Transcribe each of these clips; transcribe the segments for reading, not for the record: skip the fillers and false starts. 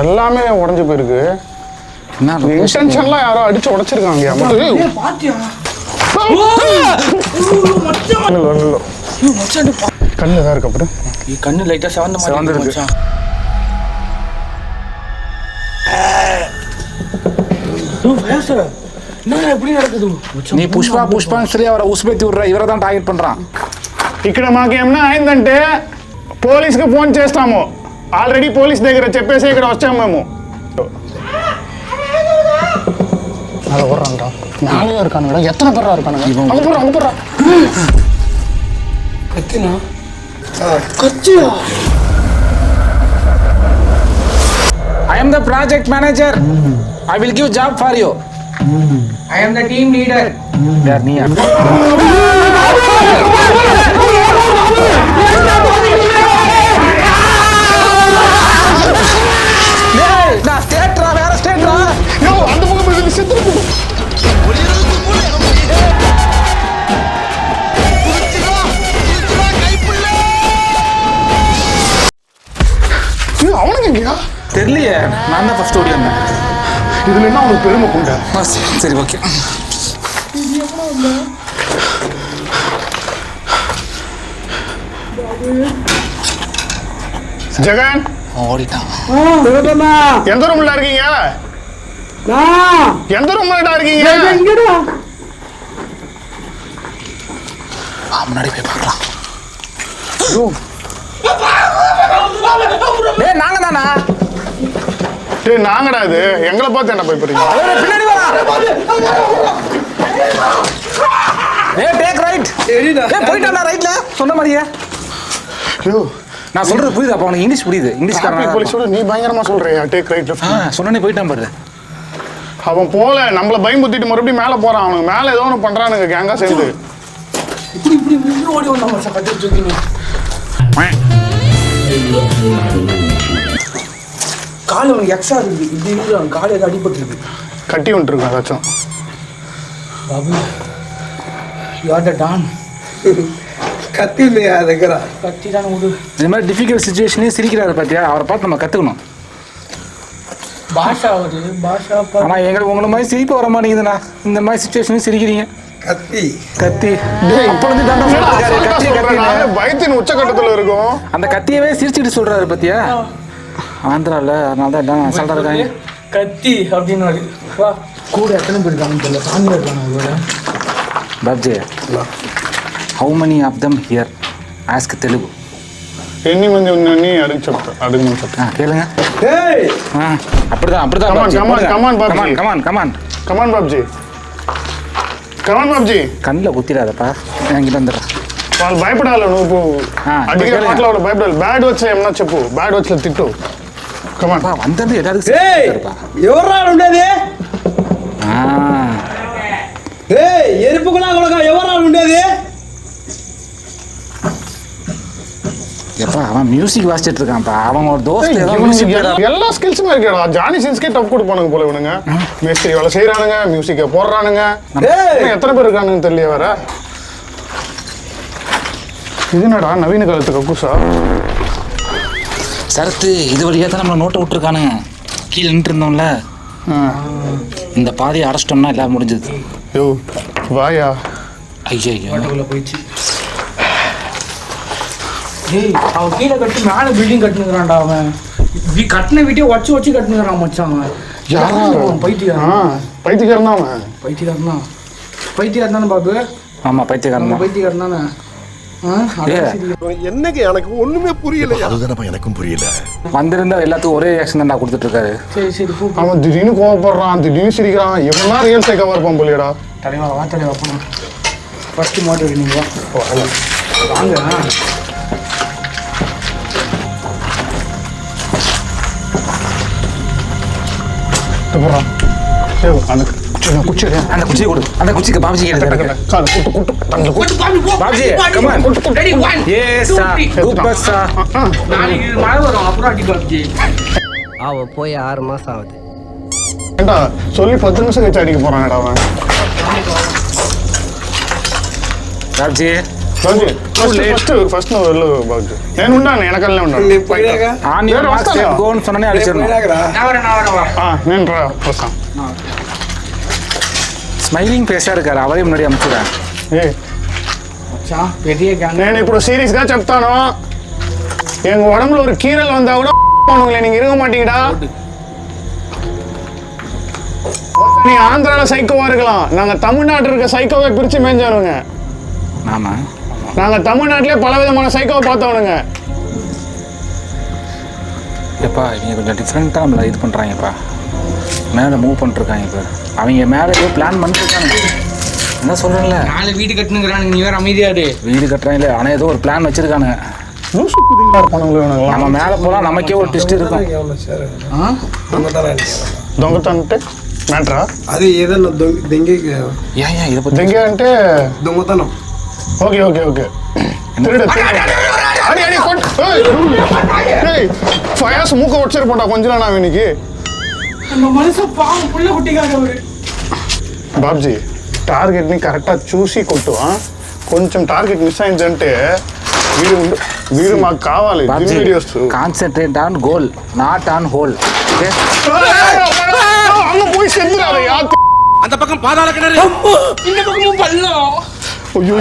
எல்லாமே உடஞ்சு போயிருக்கு. இன்டென்ஷன்லாம் யாரோ அடிச்சு உடைச்சிருக்காங்க. கண்ணு தான் இருக்கு. அப்புறம் கண்ணு லைட்டா செவந்து இருக்கு. నీ పుష్పాన్ని సరే అవర ఉస్బెత్తి ఉర్రా ఇవరదా టార్గెట్ పண்றான். ఇక్కడ మాకేమన్నా అయిందంటే పోలీస్కి ఫోన్ చేస్తాము. ఆల్రెడీ పోలీస్ దగ్గర చెప్పేసి ఇక్కడ వచ్చాము మేము. అలా వర్రంటా నాలుగు இருக்கானுங்க. எத்தனை பேரா இருக்கானுங்க? அங்க போறா கத்தினா கத்தியா. I am the project manager. I will give job for you. I am the team leader. There Nia. Hey, na state ra vera state ra. Yo, அந்த பக்கம் போய் செத்து போ. அவனுக்கு எங்கயா தெரியலையே. நான் தான் ஃபர்ஸ்ட் ஓடி வந்தேன். இதுல என்ன அவனுக்கு பெருமை கொண்ட? சரி ஓகே. ஜெகன் ஓடிட்டான். எந்த ரூம்ல இருக்கீங்க? எந்த ரூம்ல இருக்கீங்க? முன்னாடி போய் பார்க்கலாம். டேய் நாங்க தானா? டேய் நாங்கடா. இது எங்களை பார்த்து என்ன பயப்படுறீங்க? பின்னாடி வா. டேய் டேக் ரைட். டேய் போய்டா ரைட்ல சொன்ன மாதிரியே. ஐயோ நான் சொல்றது புரியுதா? அப்ப உனக்கு இங்கிலீஷ் புரியுது? இங்கிலீஷ்காரன் போலீஸோட நீ பயங்கரமா சொல்றியா? Take right left. சொன்னனே போய்ட்டான் பாரு. அவன் போல நம்மள பயமுத்திட்டு மறுபடியும் மேல போறான். அவனுக்கு மேல ஏதோ ஒன்று பண்றானுங்க கேங்கா சேர்ந்து. இப்படி ஓடி வந்தா மச்சான் கட்டி தூக்கினு. கால் அவனுக்கு எக்ஸ்ட்ரா இருக்கு. இப்படி இருக்கு. அவன் கால் ஏதோ அடிபட்டுருக்கு. கட்டி வந்துருக்கான் ஏதாச்சும். Babu you are the don. கத்தி இல்லையா அதுக்குறா? கத்தி தான் விடு. இந்த மாதிரி டிஃபிகல்ட் சுச்சுவேஷனே சிரிக்கிறாரு பார்த்தியா? அவரை பார்த்து நம்ம கற்றுக்கணும். பாஷா ஆகுது பாஷா. ஆனால் எங்களுக்கு உங்களை மாதிரி சிரிப்பு வர மாட்டேங்குதுண்ணா. இந்த மாதிரி சுச்சுவேஷனே சிரிக்கிறீங்க. கத்தி கத்தி அப்பொழுது பயத்தின் உச்சக்கட்டத்தில் இருக்கும். அந்த கத்தியவே சிரிச்சுட்டு சொல்றாரு பத்தியா? ஆந்திராவில் அதனால தான் எல்லாம் அசால்ட்டாக இருக்காங்க. கத்தி அப்படின்னு வா. கூட எத்தனை பேர் இருக்காங்கன்னு தெரியல. சாமி இருக்காங்க அவரோட. Babji how many of them here ask Telugu. ఎన్ని మంది ఉన్నారని అడిగి చెప్తా. అడగమని చెప్తా. கேளுங்க. ஏய் அப்படிதான் அப்படிதான். கமான் பாப்ஜி. కమాన్ బాబ్జీ. కన్నులో కుత్తిరాదప్పా. ఇంక வந்துடுறேன். వాళ్ళు భయపడాలి. నువ్వు అడిగిన మాట్లాడు భయపడాలి. బ్యాడ్ వచ్చే ఏమన్నా చెప్పు. బ్యాడ్ వచ్చే తిట్టు. కమాన్ వందది ఎలాగ ఎవర్రా ఉండేది? ఎరుపుకులా కూడా ఎవర్రా ఉండేది? எப்பா அவன் மியூசிக் வாசிச்சிட்டு இருக்கான்ப்பா. அவன் ஒரு தோஸ்த் ஏதோ மியூசிக் எல்லா ஸ்கில்ஸுமே இருக்கா. ஜானி சின்ஸ்கே டப் கொடுப்பானுங்க போல இவனுங்க. மேஸ்திரி வேலை செய்யறானுங்க, மியூசிக்கை போடுறானுங்க. எத்தனை பேர் இருக்கானுன்னு தெரியல வேற. இது என்னடா நவீன காலத்து கக்கூசா? சரத்து இது வழியாக தான் நம்மளை நோட்டை விட்டுருக்கானுங்க. கீழே நின்று இருந்தோம்ல, இந்த பாதையை அடைச்சிட்டோம்னா எல்லாம் முடிஞ்சது. யோ வாயா. ஐயோ போயிடுச்சு. டேய் அவன் கீழே கட்டி மேலே பில்டிங் கட்டுனுக்குறான்டா. அவன் கட்டின வீட்டையே வச்சு கட்டுனுக்குறான் மச்சான். அவன் யாரா? பைத்தியக்காரன். பைத்தியக்காரன் தான் அவன். பைத்தியக்காரன் தானே பாபு? ஆமாம் பைத்தியக்காரன். பைத்தியக்காரன் தானே. என்னங்க எனக்கு ஒண்ணுமே புரியல. அதுதானப்பா எனக்கும் புரியல. வந்திருந்தா எல்லாத்துக்கும் ஒரே ரியாக்ஷன் தான் கொடுத்துட்டு இருக்காரு. சரி அவன் திடீர்னு கோவப்படுறான், திடீர்னு சிரிக்கிறான். இவன் தான் ரியல் சைக்காவா இருப்பான் போலியடா. தலைவா வா தலைவா போகணும். ஃபர்ஸ்ட் மாட்டோம் நீங்க வாங்க. அந்த குச்சியை கொடு. அந்த குச்சிக்கு PUBG PUBG come on. Ready 1 yes good bus. நாளைக்கு மழை வரும் அப்புறம் அடி பாப்ஜி. அவன் போய் 6 மாசம் ஆகுது. ஏண்டா சொல்லி 10 நிமிஷம் கழிச்சு அடிக்க போறானடா அவன். பாப்ஜி ఫస్ట్ నువ్వు వెళ్ళు బాబు. నేను ఉన్నాను, వెనకాలనే ఉన్నాను. నేను రా వస్తాను. ஸ்மைலிங் பேசா இருக்காரு, அவரே முன்னாடி அமுச்சுறேன். నేను ఇప్పుడు సీరియస్ గా చెప్తాను. எங்க உடம்புல ஒரு கீரல் வந்தா கூட உங்களை நீங்க இருக்க மாட்டீங்கடா. நீ ஆந்திரால சைக்கோவா இருக்கலாம், நாங்க தமிழ்நாட்டில் இருக்க சைக்கோவை பிரிச்சு மேய்ஞ்சவனுங்க. ஆமா, நாங்க தமிழ்நாட்டிலே பல விதமான சைக்கோவை பார்த்தவனுங்க. எப்பா இவங்க கொஞ்சம் டிஃப்ரெண்ட்டாக நம்மளை இது பண்ணுறாங்கப்பா, மேலே மூவ் பண்ணிருக்காங்க. இப்போ அவங்க மேலே ஏதோ பிளான் பண்ணிருக்காங்க. என்ன சொல்கிறேன்ல, 4 வீடு கட்டுனுங்கிறானுங்க, நீ வேற அமைதியாரு. வீடு கட்டுறாங்களே, ஆனால் ஏதோ ஒரு பிளான் வச்சிருக்கானுங்க. நம்ம மேலே போகலாம், நமக்கே ஒரு ட்விஸ்ட் இருக்கும். దొంగతనంటే మ్యాటరా అది ఏదన్నా దెంగే ஏன் இதை பற்றி దెంగే అంటే దొంగతనం. ఓకే ఓకే ఓకే அடி அடி ஃபயாஸ் மூக்க உடச்சிருப்பா கொஞ்சம் நான் இன்னைக்கு. நம்ம மனசு பாவம் புள்ள குட்டிக்காக ஒரு బాబ్జీ టార్గెట్ ని కరెక్ట్ గా చూసి కొట్టు. కొంచెం టార్గెట్ మిస్ అయిందంటే వీడు మాకు కావాలి. Videos concentrate on goal, not on whole. Okay, அங்க போய் செஞ்சுறாரு. அந்த பக்கம் பாதாள கிணறு, இந்த பக்கமும் பள்ளம். ஐயோ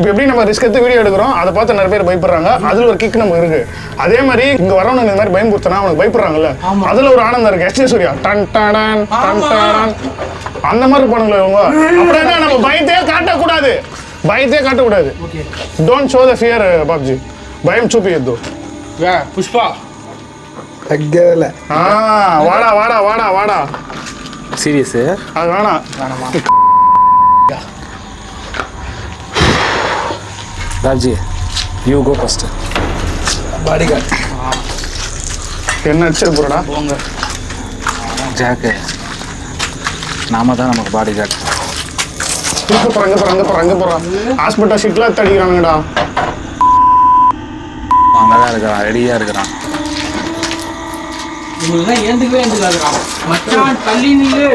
எப்படி நம்ம ரிஸ்க் எடுத்து வீடியோ எடுக்கிறோம், அதை பார்த்து நிறைய பேர் பயப்படுறாங்க. அதுல ஒரு கிக் நமக்கு இருக்கு. அதே மாதிரி இங்க வரவனுக்கு இந்த மாதிரி பயம் கொடுத்தனா அவனுக்கு பயப்படுறாங்கல்ல, அதுல ஒரு ஆனந்தம் இருக்கு. எஸ் சூர்யா டன் டன் டன் டன் அந்த மாதிரி பண்ணுங்களே இவங்க. அப்புறம் என்ன, நம்ம பயத்தையே காட்டக்கூடாது, பயத்தையே காட்டக்கூடாது. Don't show the fear Babji, பயம் చూపియొద్దు. புஷ்பா తగ్గేలే. வாடா வாடா வாடா வாடா. சீரியஸு அது வேணாம். Raji, you go first. Bodyguard என்ன அடிச்சிட்டு போறடா போங்க. ஜாக்கு, நாம தான் நமக்கு பாடி கார்டு. அங்க போறான் ஹாஸ்பிட்டல் ஷீட்ல தடிக்கிறானுங்கடா. அங்கதான் இருக்கிறான், ரெடியா இருக்கிறான். இவங்கெல்லாம் ஏந்துக்கவே மச்சான் தள்ளி நில்லு.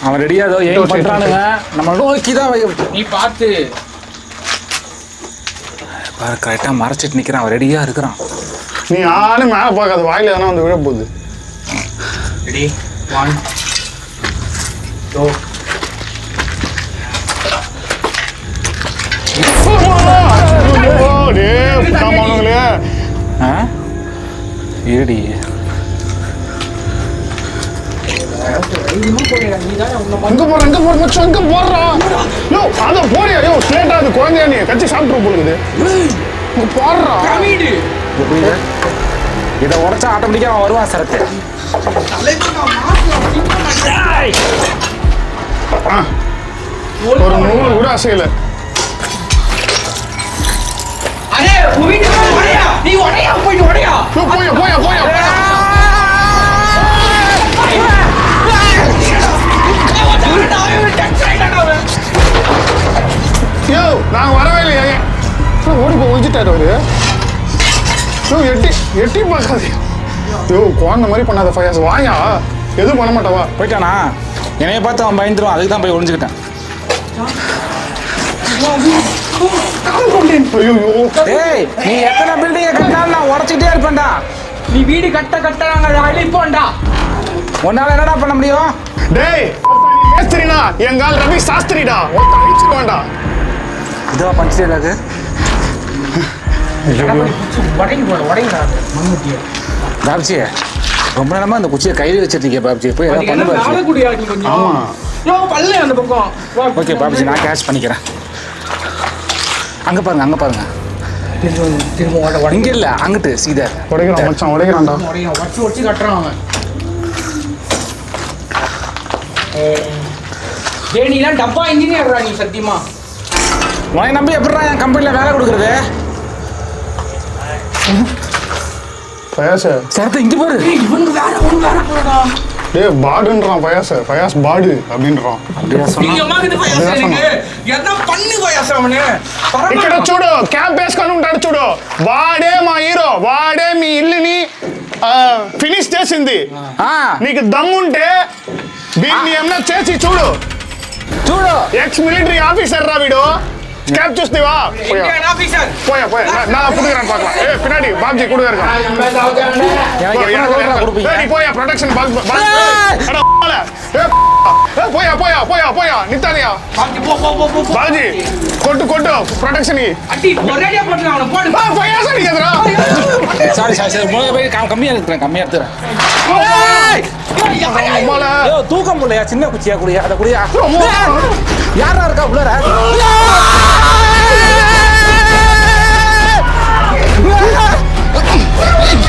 அவன் ரெடியா ஏதோ ஏன் பண்றானுங்க, நம்ம நோக்கி தான் நீ பார்த்து பாரு, கரெக்டா மறைச்சிட்டு நிக்கிறான். அவன் ரெடியா இருக்கிறான். நீ யாரும் மேல பார்க்காத, வாயில எதனா வந்து விழ போகுது. ரெடி 1 2 இருடி. அங்க போற மச்சான், அங்க போறான். யோ அத போறியா? யோ ஸ்ட்ரைட்டா அது குழந்தையா நீ கச்சி சாப்பிட்டு போகுது. அங்க போறா பிரமிடு. இதை உடைச்சா ஆட்டோமேட்டிக்கா அவன் வருவான் சரக்கு. ஒரு 100 கூட அசையல. அரே வீட்டு ஓடையா, நீ ஓடையா போய் ஓடையா. போயா யோ நான் வரவே இல்லையே. ஓடி போய் ஒழிச்சிட்டாரு அவரு. யோ எட்டி பார்க்காது. யோ குழந்தை மாதிரி பண்ணாத ஃபயாஸ், வாயா. எதுவும் பண்ண மாட்டாவா? போயிட்டானா? என்னைய பார்த்து அவன் பயந்துருவான், அதுக்கு தான் போய் ஒளிஞ்சுக்கிட்டான். டேய், நீ எத்தனை பில்டிங்க கட்டினாலும் நான் உடைச்சிட்டே இருப்பேன்டா. நீ வீடு கட்ட நாங்க அழிப்போம்டா. உன்னால என்னடா பண்ண முடியும்? டேய் மேஸ்திரினா எங்கால் ரவி சாஸ்திரிடா, ஒருத்த அழிச்சிருவான்டா. இதுவா பஞ்சிடல அது? உடைங்கடா மண்முட்டிய. பாப்ஜி, ரொம்ப நேரமா அந்த குச்சியை கையில் வச்சிருக்கீங்க பாப்ஜி. போய் ஏதாவது பண்ணு பாப்ஜி. நாளை குடியா நீ கொஞ்சம். ஆமா. யோ பல்லே அந்த பக்கம். ஓகே பாப்ஜி, நான் கேட்ச் பண்ணிக்கிறேன். அங்க பாருங்க. திரும்ப இங்க இல்ல, அங்கிட்டு சீதா உடைக்கிறான் மச்சான், உடைக்கிறான்டா. வச்சு கட்டுறான் அவன். டேய் நீலாம் டப்பா இன்ஜினியர்டா நீ சத்தியமா. உனக்கு நம்பி எப்படிடா என் கம்பெனியில் வேலை கொடுக்குறது? ஃபயாஸ் சரத்து இங்க பாரு. இவனுக்கு வேற போறடா. டேய் பாடுன்றான் ஃபயாஸ் பாடு அப்படின்றான். அப்படியே நீ சொன்னா அம்மா கிட்ட ஃபயாஸ் எனக்கு என்ன பண்ணு ஃபயாஸ் அவனே. ఇక్కడ చూడు క్యాప్ వేసుకొని ఉంటాడు చూడు, వాడే మా హీరో, వాడే మీ ఇల్లుని ఫినిష్ చేసింది. నీకు దమ్ముంటే దీన్ని ఏమన్నా చేసి చూడు. చూడు ఎక్స్ మిలిటరీ ఆఫీసర్ రా వీడు స్కాప్ చూస్తేవా పోయా పోయా పోయా நான் புடுங்கறேன் பார்க்கலாம் பின்னாடி பாப்ஜி கூட இருக்கா நீ போயா ப்ரொடெக்ஷன் அட போயா போயா போயா போயா நித்தானியா பாப்ஜி கொட்டு கொட்டு ப்ரொடெக்ஷன் அடி ஒரேடியா போட்டு அவன போடு போயா சரிங்கடா சாரி சாரி சாரி முளை போய் கம்மியா எடுத்துறேன் யோ தூக்கம் முடியலையா சின்ன குச்சியா குடியா அத குடியா யாரா இருக்கா உள்ளற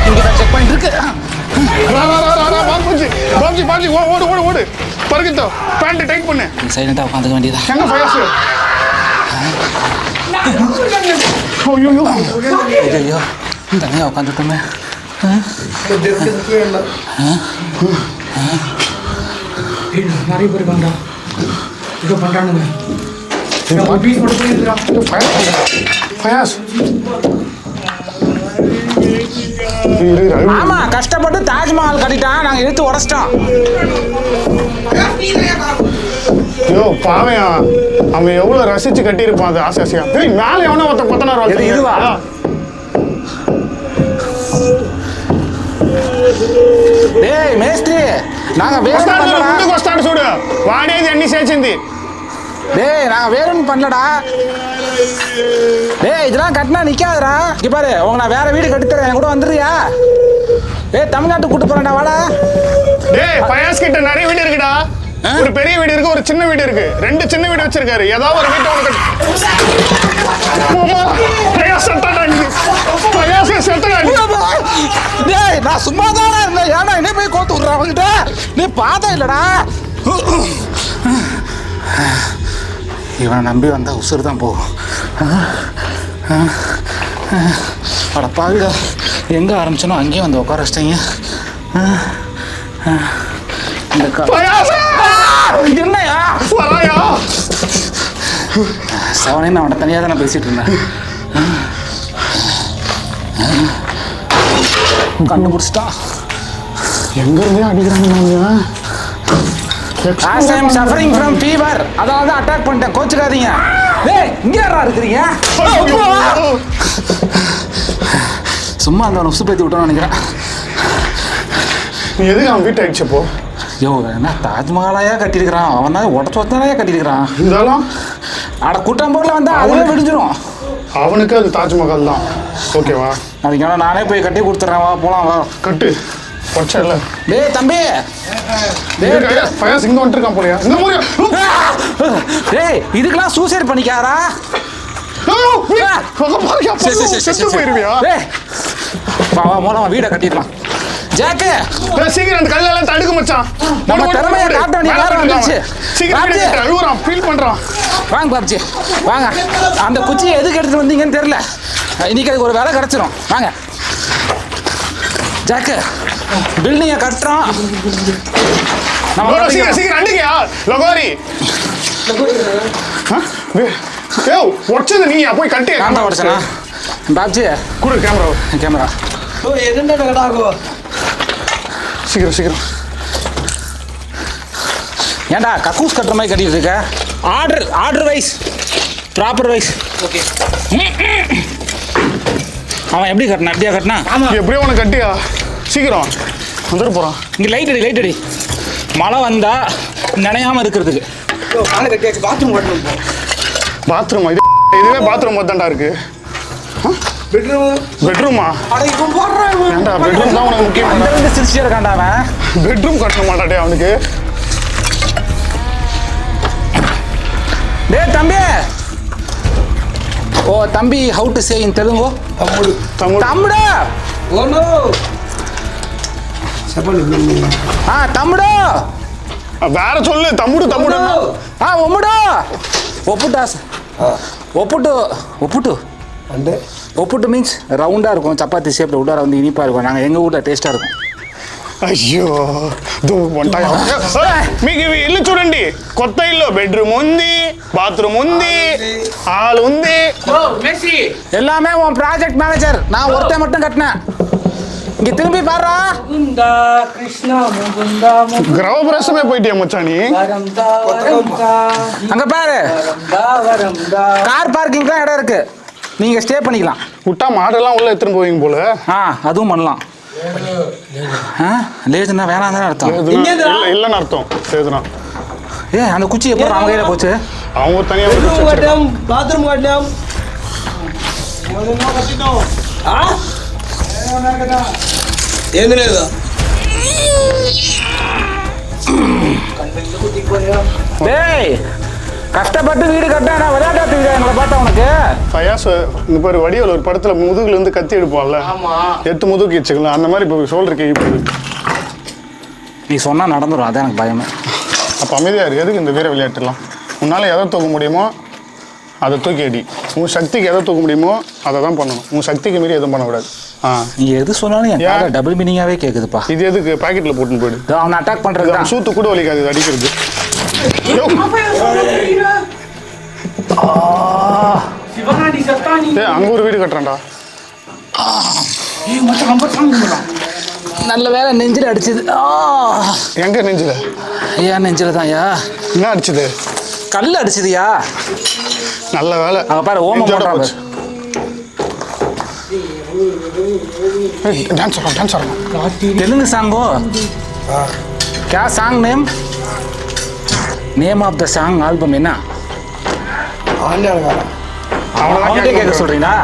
இங்க செக் பாயிண்ட் இருக்கு பாப்ஜி ஓடு ஓடு ஓடு பறக்குதோ பேண்ட் டைட் பண்ணு சைலண்டா உட்காந்துக்க வேண்டியதா எங்க ஃபயர்ஸ் ஐயோ ஐயோ தனியா உட்காந்துட்டோமே நிறைய பேர் இருக்காங்கடா இதோ பண்றானுங்க பீஸ் போட்டு போயிருக்கா ஃபயர்ஸ் ஆமா கஷ்டப்பட்டு தாஜ்மஹால் கட்டிட்டான் நாங்க எடுத்து உடைச்சிட்டோம் ஐயோ பாவையா அவன் எவ்வளவு ரசிச்சு கட்டியிருப்பான் அது ஆசையா ஏய் மேல எவனோ ஒருத்த கொத்தனார் எது இதுவா? டேய் மேஸ்திரி நாங்க வேற பண்ணலடா ముందుకు వస్తాడు చూడు వాడేది అన్ని చేసింది டேய் நாங்க வேறொன்னு பண்ணலடா டேய் இதெல்லாம் கட்டினா நிக்காதடா இங்க பாரு உங்க நான் வேற வீடு கட்டி தரேன் என் கூட வந்துடுறியா ஏய் தமிழ்நாட்டுக்கு கூட்டு போறேன்டா வாடா டேய் பயாஸ் கிட்ட நிறைய வீடு இருக்குடா ஒரு பெரிய வீடு இருக்கு ஒரு சின்ன வீடு இருக்கு ரெண்டு சின்ன வீடு வச்சிருக்காரு ஏதாவது ஒரு வீட்டை உனக்கு பயாஸ் செட்டடா டேய் நான் சும்மா தானே இருந்தேன் ஏன்னா என்ன போய் கோத்து விடுறா அவங்கிட்ட நீ பார்த்தா இல்லடா இவனை நம்பி வந்தா உசுறு தான் போகும் அட பாவிடா எங்க ஆரம்பிச்சனோ அங்கேயே வந்து உட்கார வச்சிட்டீங்க இந்த என்னையா வராயா செவனே நான் அவன்கிட்ட தனியாக தான் பேசிட்டு இருந்தேன் கண்டுபிடிச்சிட்டான் எங்க இருந்தே அடிக்கிறாங்க As I am suffering from fever, அதாவது அட்டாக் பண்ணிட்டேன் கோச்சுக்காதீங்க டேய் இங்க யாரா இருக்கீங்க சும்மா அந்த உசு பேத்தி விட்டோம்னு நினைக்கிறேன் நீ எதுக்கு அவன் வீட்டை அடிச்சப்போ யோ என்ன தாஜ்மஹாலாயா கட்டியிருக்கிறான் அவன் தான் உடச்சு ஒத்தனாயா கட்டியிருக்கிறான் இருந்தாலும் அட கூட்டம் போர்ல வந்தா அதுவே விடிஞ்சிரும் அவனுக்கு அது தாஜ்மஹால் தான் ஓகேவா அதுக்கு என்ன நானே போய் கட்டி கொடுத்துட்றேன் வா போலாம் வா கட்டு பொச்சல டேய் தம்பி டேய் ஃபயர்ஸ் இங்க வந்துருக்கான் போலயா இந்த மூலியா டேய் இதுக்கெல்லாம் சூசைட் பண்ணிக்காரா செத்து போயிருவியா டேய் வா வா மூலமா வீடை கட்டிடலாம் ஜாக்கு சீக்கிரம் அந்த கல்லெல்லாம் தடுக்க மச்சான் நம்ம திறமையை காட்ட வேண்டிய நேரம் வந்துச்சு சீக்கிரம் அழுகுறான் ஃபீல் பண்றான் வாங்க பாப்ஜி வாங்க அந்த குச்சியை எதுக்கு எடுத்துட்டு வந்தீங்கன்னு தெரியல இன்னைக்கு அதுக்கு ஒரு வேலை கிடைச்சிரும் வாங்க ஜாக்கு பில்டிங்கை கட்டுறோம் நம்ம சீக்கிரம் அண்டிக்கையா லகோரி ஏய் உடச்சது நீ போய் கட்டி கேமரா உடச்சனா பாப்ஜி குடு கேமரா சீக்கிரம் ஏன்டா கக்கூஸ் கட்டுற மாதிரி கட்டிட்டு இருக்க order wise proper wise okay அவன் எப்படி கட்டினா அப்படியா கட்டினா எப்படியோ உனக்கு கட்டியா சீக்கிரம் வந்துட்டு போறான் இங்கே லைட் அடி மழை வந்தா நினையாம இருக்கிறதுக்கு காலை கட்டியாச்சு பாத்ரூம் கட்டணும் பாத்ரூமா இதுவே பாத்ரூம் தான்டா இருக்கு பெட்ரூமா ஏன்டா பெட்ரூம் தான் உனக்கு முக்கியம் அந்த வந்து சிரிச்சிட்டே இருக்கான்டா அவன் பெட்ரூம் கட்டணும் மாட்டாடே அவனுக்கு டேய் தம்பி ஓ தம்பி ஹவு டு சே இன் தெலுங்கு తమ్ముడు ఓను చెప్పండి తమ్ముడు வேற சொல்லு தம்முடு ఒమ్ముడు ஒப்புட்டு అంటే ஒப்புட்டு மீன்ஸ் ரவுண்டாக இருக்கும் சப்பாத்தி ஷேப்பில் உள்ளார வந்து இனிப்பாக இருக்கும் நாங்கள் எங்கள் ஊரில் டேஸ்ட்டாக இருக்கும் అయ్యో మీకు ఇల్లు చూడండి కొత్త ఇల్లు బెడ్రూమ్ ఉంది బాత్రూమ్ ఉంది హాల్ ఉంది மெஸ்ஸி எல்லாமே உன் ப்ராஜெக்ட் மேனேஜர் நான் ஒருத்தன் மட்டும் கட்டினேன் இங்க திரும்பி பாருடா. முகுந்தா கிருஷ்ணா முகுந்தா கிரகப்பிரவேசமே போயிட்டியா மச்சான் நீ? வரம்தா வரம்தா அங்க பாரு, வரம்தா. கார் பார்க்கிங்லாம் இடம் இருக்கு, நீங்க ஸ்டே பண்ணிக்கலாம். விட்டா மாடெல்லாம் உள்ள எடுத்துட்டு போவீங்க போல. அதுவும் பண்ணலாம். லேஜுன்னா வேணாம் தானே அர்த்தம். இல்லைன்னு அர்த்தம் சேதுனா. அந்த குச்சி எப்போ அவங்க கையில போச்சு? அவங்க தனியா ஒரு குச்சி வச்சிருக்காங்க. బాత్రూమ్ కట్టాం ఏంది లేదు டேய், கஷ்டப்பட்டு வீடு கட்டானா விளையாட்டா தெரியுதா எங்களை பார்த்தா உனக்கு? ஃபயாஸ் இப்போ ஒரு வடிவில் ஒரு படத்துல முதுகுல இருந்து கத்தி எடுப்பான்ல, ஆமா 8 முதுகு வச்சுக்கலாம், அந்த மாதிரி இப்போ ஷோல்டர் கேட்க போகுது. நீ சொன்னா நடந்துடும், அதான் எனக்கு பயமே. அப்போ அமைதியா இருக்கு. எதுக்கு இந்த வீர விளையாட்டுலாம்? உன்னால எதை தூக்க முடியுமோ அதை தூக்கி அடி. உன் சக்திக்கு எதை தூக்க முடியுமோ அதை தான் பண்ணணும். உன் சக்திக்கு மீறி எதுவும் பண்ணக்கூடாது. நீ எது சொன்னாலும் என் காதுல டபுள் மீனிங்காவே கேக்குதுப்பா. இது எதுக்கு பாக்கெட்ல போட்டுன்னு போயிடு. அவனை அட்டாக் பண்றது தான். சூத்து கூட வலிக்காது இது அடிக்கிறது. சிவகாண்டி சத்தானி. அங்க ஒரு வீடு கட்டுறான்டா. மச்சான் ரொம்ப சாங்குறான். நல்ல வேலை நெஞ்சில் அடிச்சது. எங்க நெஞ்சில? ஏன் நெஞ்சில தான் யா? என்ன அடிச்சது? கல் அடிச்சதுயா. நல்ல வேலை. அங்க பாரு ஓமம் போடுறாங்க. டான்ஸ் ஆடுறோம், டான்ஸ் ஆடுறோம். தெலுங்கு சாங்கோ. क्या song name? Name of the song album என்ன? அவன்கிட்ட கேட்க சொல்றீங்களா?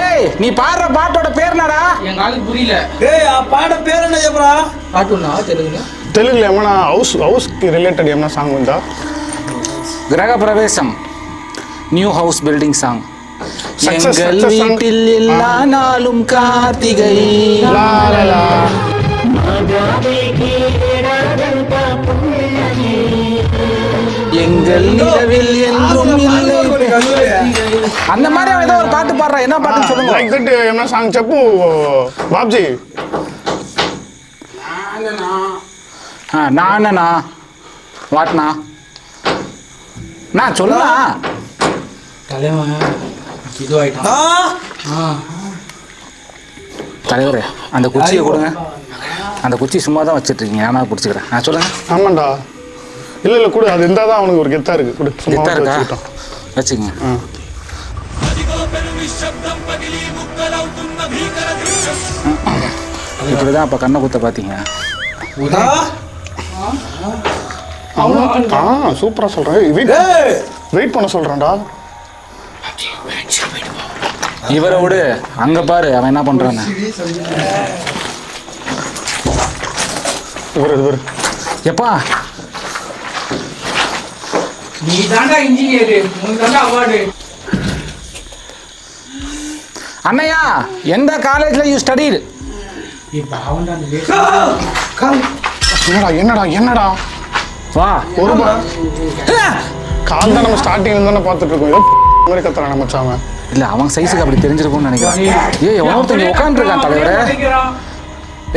ஏய், நீ பாடுற பாட்டோட பேர் என்னடா? எங்க ஆளுக்கு புரியல. ஏய் ఆ పాట పేరు என்ன చెప్పరా பாட்டுனா தெலுங்குல? தெலுங்குல ஏமனா ஹவுஸ்க்கு ரிலேட்டட் ஏமனா சாங் உண்டா? கிரக பிரவேசம், new house building song. Success, எங்கள் success song. வீட்டில் எல்லா நாளும் கார்த்திகை. லா லா லா. எங்கள் நிலவில் என்றும் இல்லை. அந்த மாதிரி அவன் ஏதோ ஒரு பாட்டு பாடுறான். என்ன பாட்டுன்னு சொல்லுங்க. లైక్ దట్ ఏమన్నా సాంగ్ చెప్పు బాబ్జీ. நானா வாட்னா நான் சொல்லுண்ணா. தலைவன் இதுவாயிட்டான். தலைவரே, அந்த குச்சியை கொடுங்க. அந்த குச்சி சும்மா தான் வச்சுட்டு இருக்கீங்க, நான் பிடிச்சிக்கிறேன். நான் சொல்லுங்க. ஆமாண்டா. இல்ல இல்ல கொடு, அது இருந்தால் தான் அவனுக்கு ஒரு கெத்தா இருக்கு. கொடு, சும்மா கெத்தா இருக்கா? வச்சுக்கிட்டோம். வச்சுக்கங்க. இப்படிதான் அப்ப கண்ணை குத்த பாத்தீங்க. சூப்பரா சொல்றேன். வெயிட் பண்ண சொல்றான்டா. இவரை விடு, அங்க பாரு அவன் என்ன பண்றான்னு. இவர் எப்பா நீ தாண்டா இன்ஜினியர், உனக்கு தாண்டா அவார்டு. அண்ணையா, எந்த காலேஜ்ல யூ ஸ்டடிட்? என்னடா என்னடா என்னடா வா ஒரு கால் தான் நம்ம ஸ்டார்டிங்ல தானே பார்த்துட்டு இருக்கோம். ஏதோ மாதிரி கத்துறான் மச்சான். இல்ல அவன் சைஸுக்கு அப்படி தெரிஞ்சிருக்கும்னு நினைக்கிறேன். ஏய், ஒருத்தன் உட்காந்துருக்கான் தலைவரே.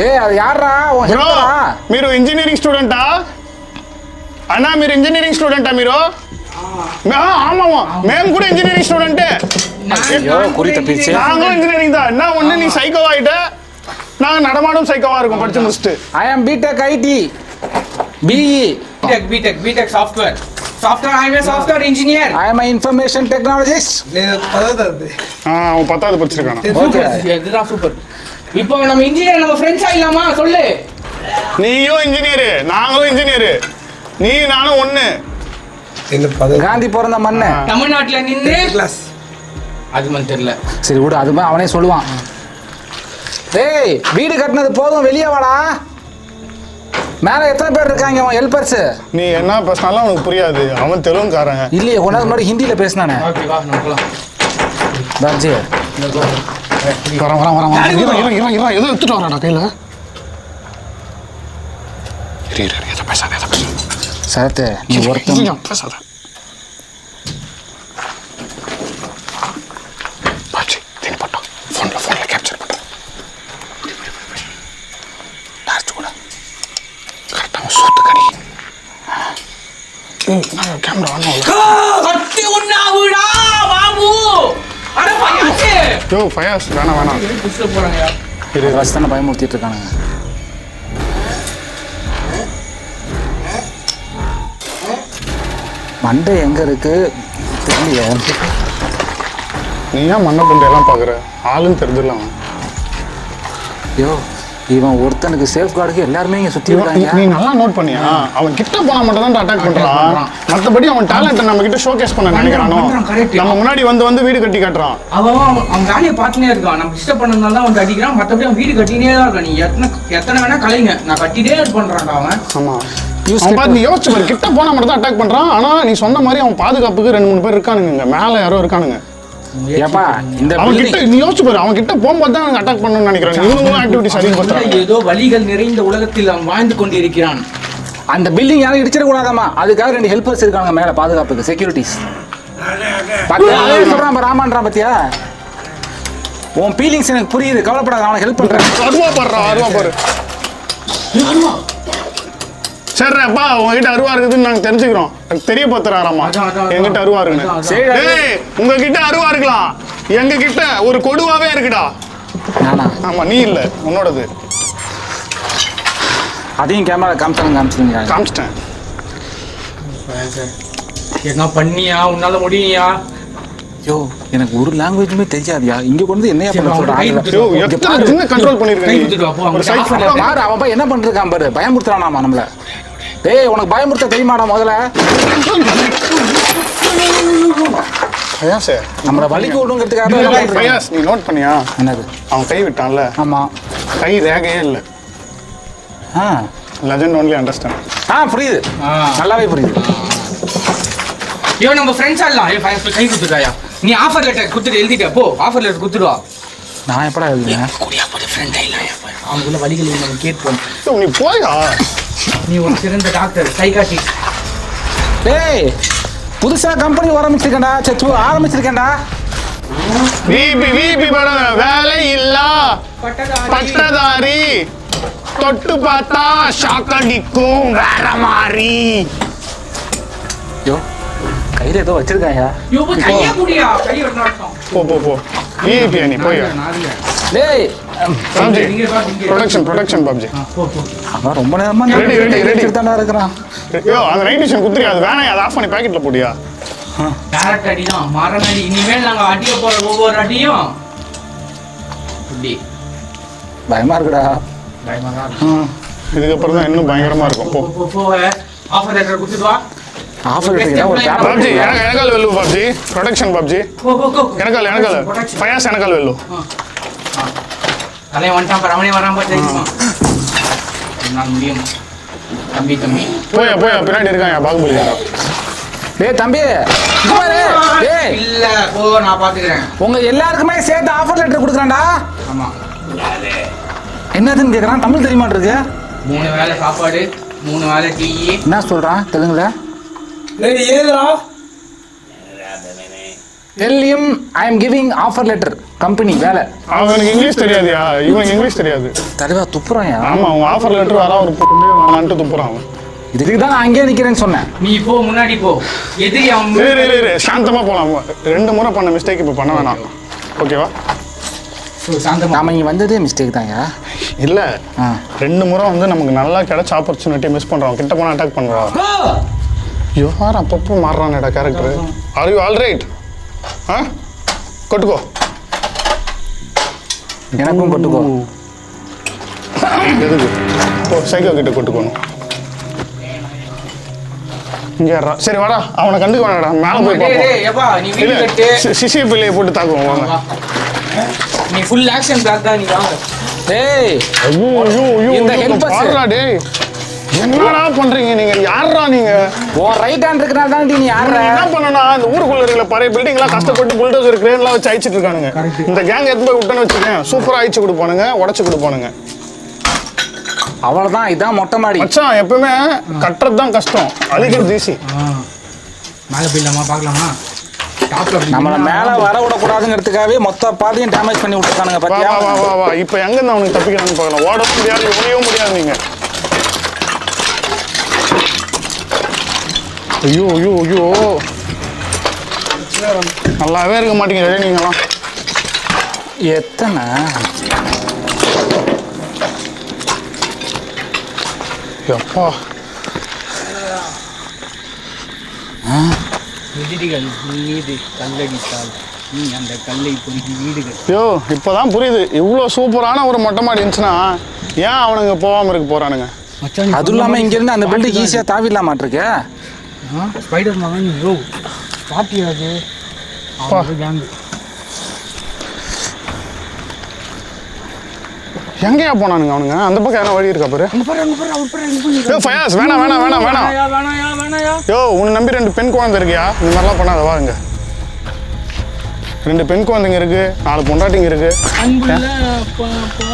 ఏయ్ అది యాడ్రా ఓ హెల్పరా మీరు ఇంజనీరింగ్ స్టూడెంటా అన్నా మీరు ఇంజనీరింగ్ స్టూడెంటా మీరు ஆமாமா மேம் கூட இன்ஜினியரிங் ஸ்டூடெண்ட் ஐயோ குறி தப்பிச்சு நாங்களும் இன்ஜினியரிங் தான் என்ன ஒண்ணு நீ சைக்கோ ஆயிட்ட நாங்க நடமாடும் சைக்கோவா இருக்கும் படிச்சு முடிச்சிட்டு I am BTech IT BE BTech software I software engineer I am information technologist నేను 10th அவன் 10th படிச்சிருக்கானா ஓகே இதுதான் சூப்பர் இப்போ நம்ம இன்ஜினியர் நம்ம ஃப்ரெண்ட்ஸ் ஆயிடலாமா சொல்லு நீயும் இன்ஜினியர் நாங்களும் இன்ஜினியர் நீ நானும் ஒண்ணு என்ன 10th காந்தி பிறந்த மண்ணு தமிழ்நாட்டுல நின்னு கிளாஸ் அது மாதிரி தெரியல சரி விடு அதுமா அவனே சொல்லுவான் டேய் வீடு கட்டினது போதும் வெளியே வாடா மேல எத்தனை பேர் இருக்காங்க அவன் ஹெல்பர்ஸ் நீ என்ன பேசினாலும் அவனுக்கு புரியாது அவன் தெலுங்குக்காரன் இல்லையே கொஞ்ச நேரம் முன்னாடி ஹிந்தியில பேசினானே ஓகே வா நம்ம போலாம் பாஜி வர எதோ எடுத்துட்டு வராடா கையில எதை பேசாத சரத்து நீ ஒருத்தன் பேசாத பாச்சி தின் போட்டோம் ஃபோன்ல கேப்சர் பண்ணுறேன் டார்ச் கூட கரெக்டாக சோத்து கடி கேமரா ஆன் கட்டி உண்ணாவுடா பாபு அட பையாச்சே யோ ஃபயாஸ் வேணாம் புஷ்ல போறாங்க இதை வச்சு தானே பயமுறுத்திட்டு இருக்கானுங்க. மண்டை எங்கே இருக்கு தெரியலையே. நீ ஏன் மண்ணை கொண்டு எல்லாம் பார்க்குற? ஆளுன்னு தெரிஞ்சிடலாம். ஐயோ இவன் ஒருத்தனுக்கு சேஃப் கார்டுக்கு எல்லாருமே இங்கே சுற்றி இருக்காங்க. நீ நல்லா நோட் பண்ணியா? அவன் கிட்ட போனா மட்டும் தான் அட்டாக் பண்றான். மற்றபடி அவன் டேலண்ட்டை நம்ம கிட்ட ஷோகேஸ் பண்ண நினைக்கிறானோ. நம்ம முன்னாடி வந்து வீடு கட்டி காட்டுறான். அவன் வேலையை பார்த்துனே இருக்கான். நம்ம டிஸ்டர்ப் பண்ணதுனால தான் அவன் அடிக்கிறான். மற்றபடி அவன் வீடு கட்டினே தான் இருக்கான். நீ எத்தனை வேணா கலைங்க, நான் கட்டிட்டே பண்றான்டா அவன். ஆமா அவன் பார்த்து நீ யோசிச்சு பாரு. கிட்ட போனா மட்டும் தான் அட்டாக் பண்றான். ஆனா நீ சொன்ன மாதிரி அவன் பாதுகாப்புக்கு 2-3 பேர் இருக்கானுங்க. மேல யாரோ இருக்கானுங்க. ஏப்பா இந்த அவன் கிட்ட நீ யோசிச்சு பாரு. அவன் கிட்ட போகும்போது தான் அட்டாக் பண்ணணும்னு நினைக்கிறான். இவனும் ஆக்டிவிட்டிஸ் அதிகப்படுத்துறாங்க. ஏதோ வலிகள் நிறைந்த உலகத்தில் அவன் வாழ்ந்து கொண்டிருக்கிறான். அந்த பில்டிங் யாரும் இடிச்சிடக்கூடாதாமா, அதுக்காக 2 ஹெல்ப்பர்ஸ் இருக்காங்க மேலே பாதுகாப்புக்கு, செக்யூரிட்டிஸ். சொல்றான் ராமான்றான் பத்தியா? உன் ஃபீலிங்ஸ் எனக்கு புரியுது, கவலைப்படாத, அவனை ஹெல்ப் பண்றேன். அருவா பாரு. சரிப்பா உங்ககிட்ட அருவா இருக்குதுன்னு நாங்க தெரிஞ்சுக்கிறோம். தெரிய பார்த்துறாராமா எங்கிட்ட அருவா இருக்குன்னு. உங்ககிட்ட அருவா இருக்கலாம், எங்க கிட்ட ஒரு கொடுவாவே இருக்குடா. ஆமா நீ இல்ல உன்னோடது. அதையும் கேமரா காமிச்சிட்டேன். என்ன பண்ணியா? உன்னால முடியா? யோ எனக்கு ஒரு லாங்குவேஜுமே தெரியாதியா. இங்க கொண்டு என்னையா பண்ண சொல்றான்? எத்தனை சின்ன கண்ட்ரோல் பண்ணிருக்கேன். பாரு அவன் போய் என்ன பண்ணிருக்கான் பாரு, பயமுறுத்துறானாமா நம்மள. டேய் உனக்கு பயமுறுத்த தெரியுமாடா முதல்ல? நம்மள வலிக்கு விடுங்கிறதுக்காக. நீ நோட் பண்ணியா? என்னது? அவன் கை விட்டான்ல. ஆமா கை ரேகையே இல்லை. Legend only understand. புரியுது, நல்லாவே புரியுது. ஐயோ நம்ம ஃப்ரெண்ட்ஸ் ஆடலாம். கை கொடுத்துட்டாயா? நீ ஆஃபர் லெட்டர் கொடுத்துட்டு எழுதிட்ட போ. ஆஃபர் லெட்டர் கொடுத்துடுவா. நான் எப்படா எழுதுறேன்? அவங்களுக்குள்ள வழிகள் நம்ம கேட்போம். நீ போயா? நீ ஒரு சிறந்த டாக்டர், சைக்காட்ரிஸ்ட். டேய் புதுசா கம்பெனி ஆரம்பிச்சிருக்கேன்டா. வீபி வேலை இல்ல பட்டதாரி, தொட்டு பார்த்தா ஷாக் அடிக்கும் வேற மாதிரி. யோ கையில ஏதோ வச்சிருக்காயா? போ வீபி நீ போய். டேய் பாப்ஜி ப்ரொடக்ஷன் பாப்ஜி. அவன் ரொம்ப நேரமா ரெடி தான்டா இருக்கிறான். ஐயோ அந்த நைட் விஷன் குத்துறியா? அது வேணாம், அதை ஆஃப் பண்ணி பாக்கெட்ல போடியா. டைரக்ட் அடி தான், மரண அடி. இனிமேல் நாங்க அடிக்க போற ஒவ்வொரு அடியும் இப்படி பயமா இருக்குடா. இதுக்கப்புறம் தான் இன்னும் பயங்கரமா இருக்கும். போ ஆஃபர் லெட்டர் கொடுத்துட்டு வா. ஆஃபர் லெட்டர் ஒரு பாப்ஜி எனக்கால் வெல்லு. பாப்ஜி ப்ரொடக்ஷன் பாப்ஜி. எனக்கால் ஃபயாஸ் எனக்கால் வெல்லு. அதே வந்துட்டான் பாரு, அவனே வராம தெரியுமா? நான் முடியும். தம்பி போயா பின்னாடி இருக்கான் பாகுபலி. டேய் தம்பி டேய் இல்ல போ, நான் பாத்துக்கிறேன். உங்க எல்லாருக்குமே சேர்த்து ஆஃபர் லெட்டர் கொடுக்குறான்டா. ஆமா என்னதுன்னு கேக்குறான். தமிழ் தெரியுமா இருக்கு? 3 வேளை சாப்பாடு, 3 வேளை டீ. என்ன சொல்றான் தெலுங்குல? ஏதுடா? Tell him I am giving offer letter company வேலை. அவனுக்கு இங்கிலீஷ் தெரியாதியா? இவனுக்கு இங்கிலீஷ் தெரியாது. தலைவா துப்புறான். ஆமா அவன் ஆஃபர் லெட்டர் வர ஒரு வேணான்ட்டு துப்புறான். இதுக்கு தான் நான் அங்கேயே நிக்கிறேன்னு சொன்னேன். நீ போ முன்னாடி போ. எதிரி அவன் சாந்தமா போலாம். 2 முறை பண்ண மிஸ்டேக் இப்போ பண்ண வேணாம். ஓகேவா? நாம இங்க வந்ததே மிஸ்டேக் தான்யா. இல்ல 2 முறை வந்து நமக்கு நல்லா கிடைச்ச ஆப்பர்ச்சுனிட்டி மிஸ் பண்றோம். கிட்ட போனா அட்டாக் பண்றோம். யார் அப்பப்போ மாறுறானடா character. Are you all right? கொட்டுக்கோ. எனக்கும் கொட்டுக்கோ. எதுக்கு? சைக்கோ கிட்ட கொட்டுக்கணும். இங்க சரி வாடா, அவனை கண்டுக்க வேணாடா. மேல போய் பாப்போம். சிசி பிள்ளையை போட்டு தாக்குவோம் வாங்க. நீ ஃபுல் ஆக்ஷன் பிளாக் தான். நீ வாங்க. டேய் ஐயோ இந்த ஹெல்ப்பர்ஸ் பாருடா. டேய் என்னடா பண்றீங்க நீங்க? யாரா நீங்க? ஓ ரைட் ஹேண்ட் இருக்கறனால தான் நீ யாரா? என்ன பண்ணனா? அந்த ஊருக்குள்ள இருக்கிற பழைய பில்டிங் எல்லாம் கஷ்டப்பட்டு புல்டோசர் கிரேன்லாம் வச்சு அழிச்சிட்டு இருக்கானுங்க. இந்த கேங் எடுத்து போய் விட்டேன்னு வச்சுக்கேன், சூப்பரா அழிச்சு கொடுப்பானுங்க, உடைச்சு கொடுப்பானுங்க. அவ்வளவுதான். இதான் மொட்டை மாடி மச்சான். எப்பவுமே கட்டுறது தான் கஷ்டம், அழிக்கிறது ஈஸி. மேல போயிடலாமா? பார்க்கலாமா? நம்மள மேல வர விடக்கூடாதுங்கிறதுக்காகவே மொத்த பாதையும் டேமேஜ் பண்ணி விட்டுருக்கானுங்க. பாத்தியா? வா இப்போ எங்க இருந்து அவனுக்கு தப்பிக்கலாம்னு பார்க்கலாம். ஓட முடியாது, ஒளியவும் முடியாது. நீங்க ஐயோ நல்லாவே இருக்க மாட்டேங்கிறதே நீங்களாம். எத்தனை எப்பா எதிரிகள் மீது கல்லடித்தால் நீ அந்த கல்லை பொறுக்கி வீடு கட்டு. யோ இப்போதான் புரியுது இவ்வளோ சூப்பரான ஒரு மொட்டை மாடி இருந்துச்சுன்னா ஏன் அவனுங்க போகாமல் இருக்க போறானுங்க. மச்சான் அதுவும் இல்லாமல் இங்கேருந்து அந்த பில்டிங் ஈஸியாக தாவிடலாமாட்டிருக்கு. ஸ்பைடர் மேன் யோ பாட்டியாது கேங்கு. எங்கேயா போனானுங்க அவனுங்க? அந்த பக்கம் என்ன வழி இருக்கா பாரு. யோ ஃபயாஸ் வேணாம் வேணாம் வேணாம் வேணாம். வேணாயா. யோ உன்னை நம்பி 2 பெண் குழந்தை இருக்கியா? இந்த மாதிரிலாம் பண்ணாத வாங்க. 2 பெண் குழந்தைங்க இருக்கு, 4 பொண்டாட்டிங்க இருக்கு. அன்புள்ள அப்பா அப்பா.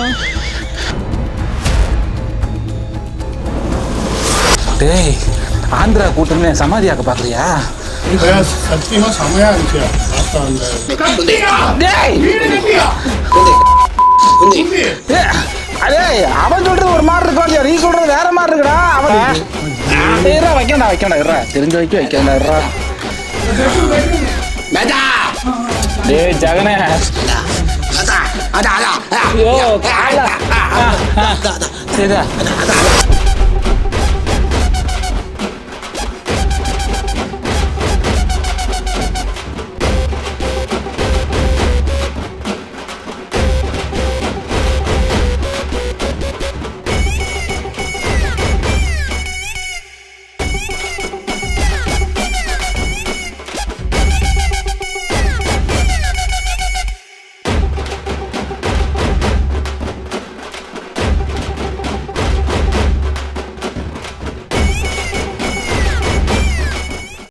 டேய் ஆந்திரா கூட்டமே சமாதியாக்க பார்க்குறியா? சத்தியமா செமையா இருந்துச்சு. டேய் அதே அவன் சொல்றது ஒரு மாதிரி இருக்கா, நீ சொல்றது வேற மாதிரி இருக்குடா. அவன் வைக்கண்டா இருறா, தெரிஞ்ச வைக்க வைக்கண்டா இருறா. டேய் ஜகனே ஐயோ சரிடா